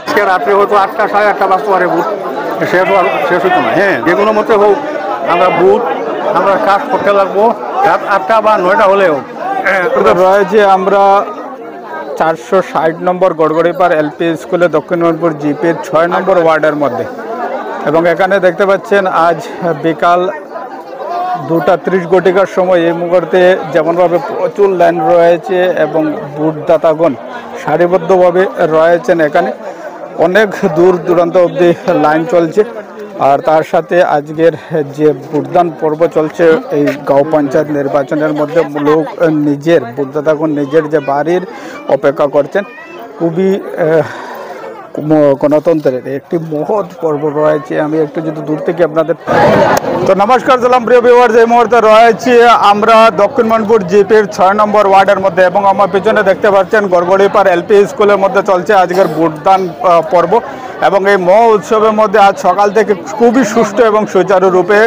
আজকে রাত্রে হয়তো 8টা সাড়ে 8টা বাজতে পারে বুট শেষ হতো না। হ্যাঁ, যে কোনো মতে হোক আমরা বুট আমরা কাজ করতে লাগবো রাত 8টা বা 9টা হলেও। রয়েছে আমরা 460 নম্বর গড়গড়িপাড় এলপি স্কুলে দক্ষিণ মণিপুর জিপির 6 নম্বর ওয়ার্ডের মধ্যে, এবং এখানে দেখতে পাচ্ছেন আজ বিকাল 2:30 ঘটিকার সময় এই মুহূর্তে যেমনভাবে প্রচুর লাইন রয়েছে এবং ভোটদাতাগণ সারিবদ্ধভাবে রয়েছেন। এখানে অনেক দূর দূরান্ত অবধি লাইন চলছে। আর তার সাথে আজকের যে ভোটদান পর্ব চলছে এই গাঁও পঞ্চায়েত নির্বাচনের মধ্যে লোক নিজের ভোটদাতাগণ নিজের যে বাড়ির অপেক্ষা করছেন। খুবই গণতন্ত্রের একটি মহৎ পর্ব রয়েছে। আমি একটু যদি দূর থেকে আপনাদের তো নমস্কার সালাম প্রিয় ভিউয়ার্স, এই মুহূর্তে রয়েছি আমরা দক্ষিণ মণিপুর জিপির 6 নম্বর ওয়ার্ডের মধ্যে, এবং আমার পিছনে দেখতে পাচ্ছেন গড়গড়িপাড় এলপি স্কুলের মধ্যে চলছে আজকের ভোটদান পর্ব। এবং এই মহা উৎসবের মধ্যে আজ সকাল থেকে খুবই সুষ্ঠু এবং সুচারুরূপে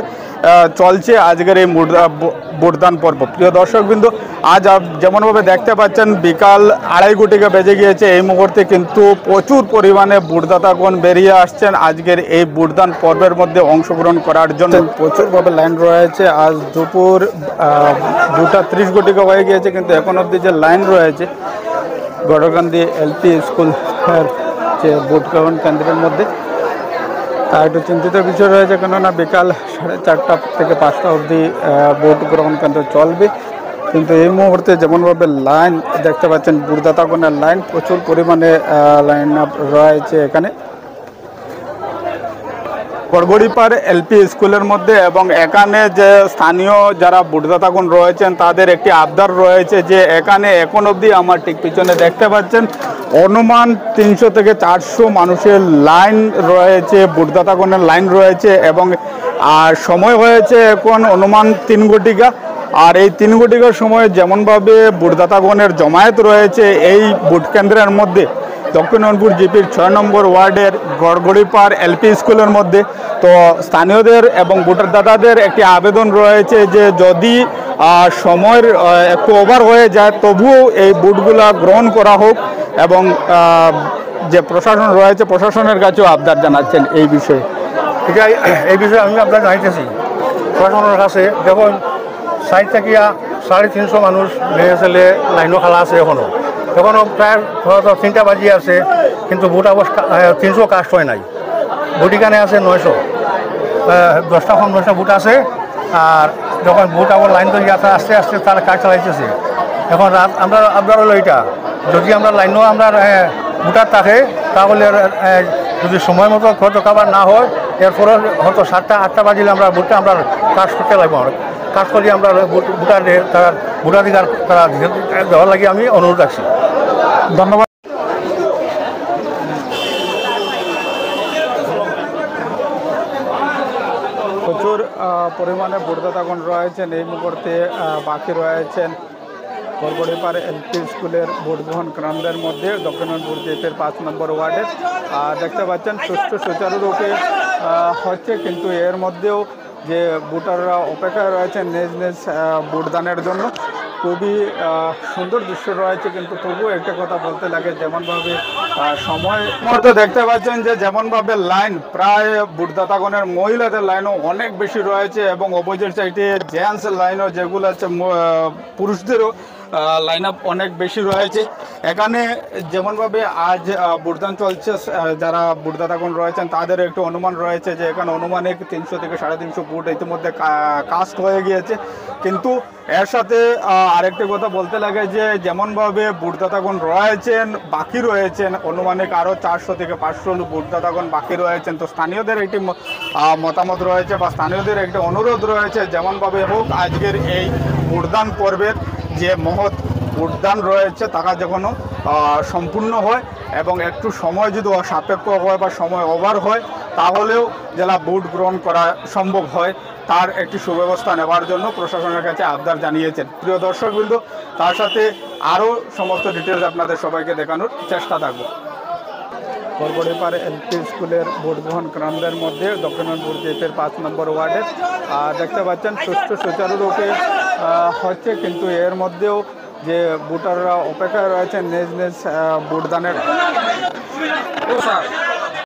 চলছে আজকের এই ভোটদান পর্ব। প্রিয় দর্শকবৃন্দ, আজ যেমনভাবে দেখতে পাচ্ছেন বিকাল 2:30 ঘটিকা বেজে গিয়েছে। এই মুহূর্তে কিন্তু প্রচুর পরিমাণে ভোটদাতাগণ বেরিয়ে আসছেন আজকের এই ভোটদান পর্বের মধ্যে অংশগ্রহণ করার জন্য। প্রচুরভাবে লাইন রয়েছে। আজ দুপুর 2:30 ঘটিকা হয়ে গিয়েছে, কিন্তু এখন অবধি যে লাইন রয়েছে গড়গান্দি এলপি স্কুলের যে ভোট গ্রহণ কেন্দ্রের মধ্যে তা একটু চিন্তিত বিষয় রয়েছে, কেননা বিকাল 4:30 থেকে 5টা অবধি ভোট গ্রহণ কেন্দ্র চলবে। কিন্তু এই মুহূর্তে যেমনভাবে লাইন দেখতে পাচ্ছেন ভোটদাতাগণের লাইন প্রচুর পরিমাণে লাইন আপ রয়েছে এখানে গড়গড়িপাড় এলপি স্কুলের মধ্যে। এবং এখানে যে স্থানীয় যারা ভোটদাতাগণ রয়েছেন তাদের একটি আবদার রয়েছে যে এখানে এখন অবধি আমার ঠিক পিছনে দেখতে পাচ্ছেন অনুমান 300 থেকে 400 মানুষের লাইন রয়েছে, ভোটদাতাগণের লাইন রয়েছে। এবং আর সময় হয়েছে এখন অনুমান 3 ঘটিকা। আর এই 3 ঘটিকার সময় যেমনভাবে ভোটদাতাগণের জমায়েত রয়েছে এই ভোট কেন্দ্রের মধ্যে দক্ষিণ মণিপুর জিপির 6 নম্বর ওয়ার্ডের গড়গড়িপাড় এলপি স্কুলের মধ্যে, তো স্থানীয়দের এবং ভোটারদাতাদের একটি আবেদন রয়েছে যে যদি সময়ের একটু ওভার হয়ে যায় তবুও এই ভোটগুলা গ্রহণ করা হোক। এবং যে প্রশাসন রয়েছে প্রশাসনের কাছেও আবদার জানাচ্ছেন এই বিষয়ে। এই বিষয়ে আমি আপনার জানাইতেছি প্রশাসনের কাছে। দেখুন, 60 থেকে 350 মানুষ মেয়ে ছেলে লাইনও খালা আছে। এখনও প্রায় 3টা বাজিয়ে আছে, কিন্তু ভোট অবস্থা 300 কাস্ট হয় নাই। ভোট এখানে আছে 900, 10টা ভোট আছে। আর যখন ভোট আবার লাইন তৈরি আছে আস্তে আস্তে তারা কাজ চালাইতেছে। এখন আমরা আপনার হলো এইটা, যদি আমরা লাইনও আমরা ভোটার থাকে তাহলে যদি সময় মতো হয়তো কাবার না হয়, এরপরে হয়তো 7টা 8টা বাজিলে আমরা ভোটটা আমরা কাজ করতে লাগবো। কাজ করি আমরা ভোটারদের তারা ভোটাধিকার তারা দেওয়ার লাগে আমি অনুরোধ রাখছি। ধন্যবাদ। প্রচুর পরিমাণে ভোটদাতাগণ রয়েছেন এই মুহূর্তে বাকি রয়েছেন গড়গড়িপাড় এলপি স্কুলের ভোট গ্রহণ কেন্দ্রের মধ্যে দক্ষিণ মণিপুর জিপির 5 নম্বর ওয়ার্ডে। দেখতে পাচ্ছেন সুষ্ঠু সুচারুরূপে হচ্ছে, কিন্তু এর মধ্যেও যে ভোটাররা অপেক্ষায় রয়েছেন নিজ নিজ ভোটদানের জন্য। খুবই সুন্দর দৃশ্য রয়েছে, কিন্তু তবুও একটা কথা বলতে লাগে যেমনভাবে সময় মধ্যে দেখতে পাচ্ছেন যে যেমনভাবে লাইন প্রায় ভোটদাতাগণের মহিলাদের লাইনও অনেক বেশি রয়েছে, এবং অপোজিট সাইডে জেন্টস লাইনও যেগুলো আছে পুরুষদেরও লাইন আপ অনেক বেশি রয়েছে। এখানে যেমনভাবে আজ ভোটদান চলছে যারা ভোটদাতাগণ রয়েছেন তাদের একটু অনুমান রয়েছে যে এখানে অনুমানিক 300 থেকে 350 ভোট ইতিমধ্যে কাস্ট হয়ে গিয়েছে। কিন্তু এর সাথে আরেকটি কথা বলতে লাগে যে যেমনভাবে ভোটদাতাগণ রয়েছেন বাকি রয়েছেন অনুমানিক আরও 400 থেকে 500 ভোটদাতাগণ বাকি রয়েছেন। তো স্থানীয়দের একটি মতামত রয়েছে বা স্থানীয়দের একটি অনুরোধ রয়েছে যেমনভাবে হোক আজকের এই ভোটদান পর্বের যে মহৎ ভোটদান রয়েছে তারা যখন সম্পূর্ণ হয় এবং একটু সময় যদি সাপেক্ষ হয় বা সময় ওভার হয় তাহলেও যারা ভোট গ্রহণ করা সম্ভব হয় তার একটি সুব্যবস্থা নেওয়ার জন্য প্রশাসনের কাছে আবদার জানিয়েছেন। প্রিয় দর্শকবৃন্দ, তার সাথে আরও সমস্ত ডিটেলস আপনাদের সবাইকে দেখানোর চেষ্টা থাকবো। গড়গড়িপাড় এলপি স্কুলের ভোট গ্রহণ কেন্দ্রের মধ্যে দক্ষিণ মণিপুর জিপির 5 নম্বর ওয়ার্ডে দেখতে পাচ্ছেন সুষ্ঠু সুচারুরূপে হচ্ছে, কিন্তু এর মধ্যেও যে ভোটাররা অপেক্ষায় রয়েছেন নিজ নিজ ভোটদানের